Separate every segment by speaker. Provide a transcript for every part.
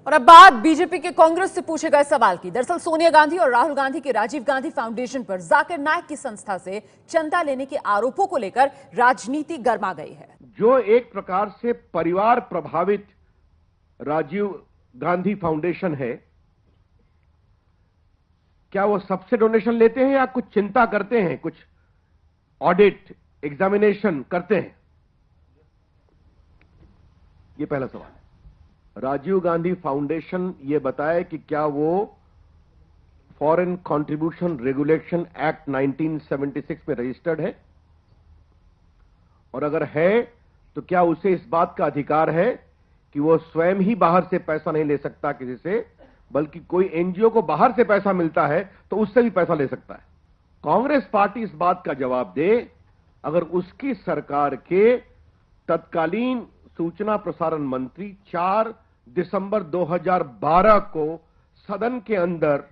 Speaker 1: और अब बात बीजेपी के कांग्रेस से पूछे गए सवाल की। दरअसल सोनिया गांधी और राहुल गांधी के राजीव गांधी फाउंडेशन पर जाकिर नाइक की संस्था से चंदा लेने के आरोपों को लेकर राजनीति गर्मा गई है।
Speaker 2: जो एक प्रकार से परिवार प्रभावित राजीव गांधी फाउंडेशन है, क्या वो सबसे डोनेशन लेते हैं या कुछ चिंता करते हैं, कुछ ऑडिट एग्जामिनेशन करते हैं? ये पहला सवाल है। राजीव गांधी फाउंडेशन ये बताए कि क्या वो फॉरेन कंट्रीब्यूशन रेगुलेशन एक्ट 1976 में रजिस्टर्ड है, और अगर है तो क्या उसे इस बात का अधिकार है कि वो स्वयं ही बाहर से पैसा नहीं ले सकता किसी से, बल्कि कोई एनजीओ को बाहर से पैसा मिलता है तो उससे भी पैसा ले सकता है? कांग्रेस पार्टी इस बात का जवाब दे अगर उसकी सरकार के तत्कालीन सूचना प्रसारण मंत्री 4 दिसंबर 2012 को सदन के अंदर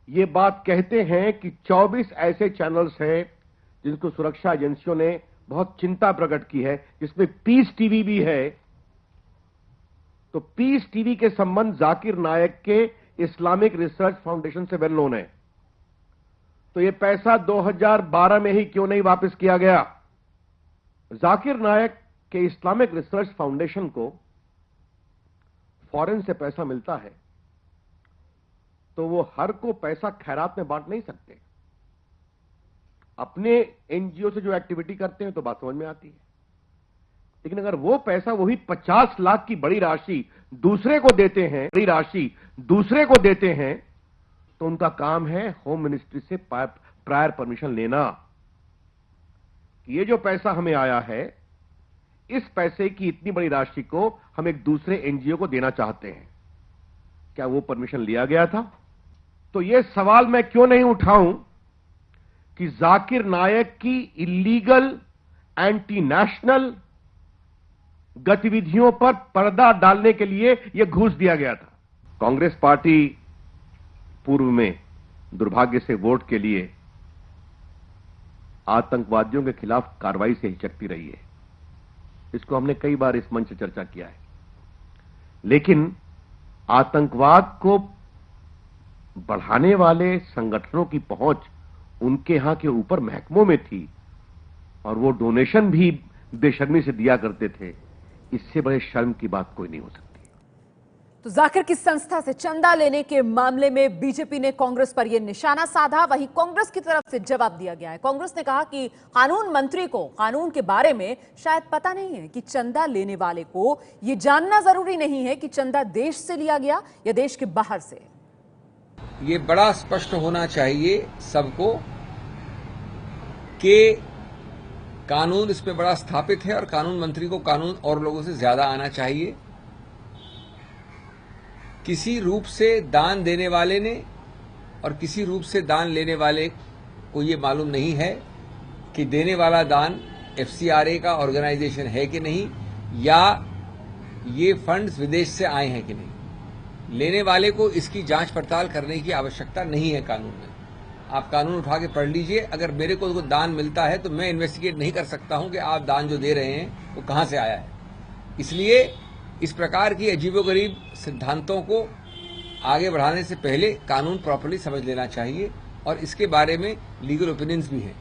Speaker 2: ये बात कहते हैं कि 24 ऐसे चैनल्स हैं जिनको सुरक्षा एजेंसियों ने बहुत चिंता प्रकट की है, जिसमें पीस टीवी भी है। तो पीस टीवी के संबंध जाकिर नायक के इस्लामिक रिसर्च फाउंडेशन से वेल नोन है, तो यह पैसा 2012 में ही क्यों नहीं वापस किया गया? जाकिर नायक के इस्लामिक रिसर्च फाउंडेशन को फॉरेन से पैसा मिलता है तो वो हर को पैसा खैरात में बांट नहीं सकते। अपने एनजीओ से जो एक्टिविटी करते हैं तो बात समझ में आती है, लेकिन अगर वो पैसा, वही 50 लाख की बड़ी राशि दूसरे को देते हैं तो उनका काम है होम मिनिस्ट्री से प्रायर परमिशन लेना कि ये जो पैसा हमें आया है, इस पैसे की इतनी बड़ी राशि को हम एक दूसरे एनजीओ को देना चाहते हैं। क्या वो परमिशन लिया गया था? तो यह सवाल मैं क्यों नहीं उठाऊं कि जाकिर नायक की इलीगल एंटी नेशनल गतिविधियों पर पर्दा डालने के लिए यह घूस दिया गया था। कांग्रेस पार्टी पूर्व में दुर्भाग्य से वोट के लिए आतंकवादियों के खिलाफ कार्रवाई से हिचकती रही है। इसको हमने कई बार इस मंच से चर्चा किया है, लेकिन आतंकवाद को बढ़ाने वाले संगठनों की पहुंच उनके यहां के ऊपर महकमों में थी और वो डोनेशन भी बेशर्मी से दिया करते थे। इससे बड़े शर्म की बात कोई नहीं हो सकती।
Speaker 1: तो जाकिर की संस्था से चंदा लेने के मामले में बीजेपी ने कांग्रेस पर यह निशाना साधा। वहीं कांग्रेस की तरफ से जवाब दिया गया है। कांग्रेस ने कहा कि कानून मंत्री को कानून के बारे में शायद पता नहीं है कि चंदा लेने वाले को यह जानना जरूरी नहीं है कि चंदा देश से लिया गया या देश के बाहर से।
Speaker 3: ये बड़ा स्पष्ट होना चाहिए सबको कि कानून इसमें बड़ा स्थापित है और कानून मंत्री को कानून और लोगों से ज्यादा आना चाहिए। किसी रूप से दान देने वाले ने और किसी रूप से दान लेने वाले को ये मालूम नहीं है कि देने वाला दान एफसीआरए का ऑर्गेनाइजेशन है कि नहीं, या ये फंड्स विदेश से आए हैं कि नहीं। लेने वाले को इसकी जांच पड़ताल करने की आवश्यकता नहीं है कानून में। आप कानून उठा के पढ़ लीजिए। अगर मेरे को दान मिलता है तो मैं इन्वेस्टिगेट नहीं कर सकता हूं कि आप दान जो दे रहे हैं वो कहां से आया है। इसलिए इस प्रकार की अजीबोगरीब सिद्धांतों को आगे बढ़ाने से पहले कानून प्रॉपर्ली समझ लेना चाहिए और इसके बारे में लीगल ओपिनियंस भी हैं।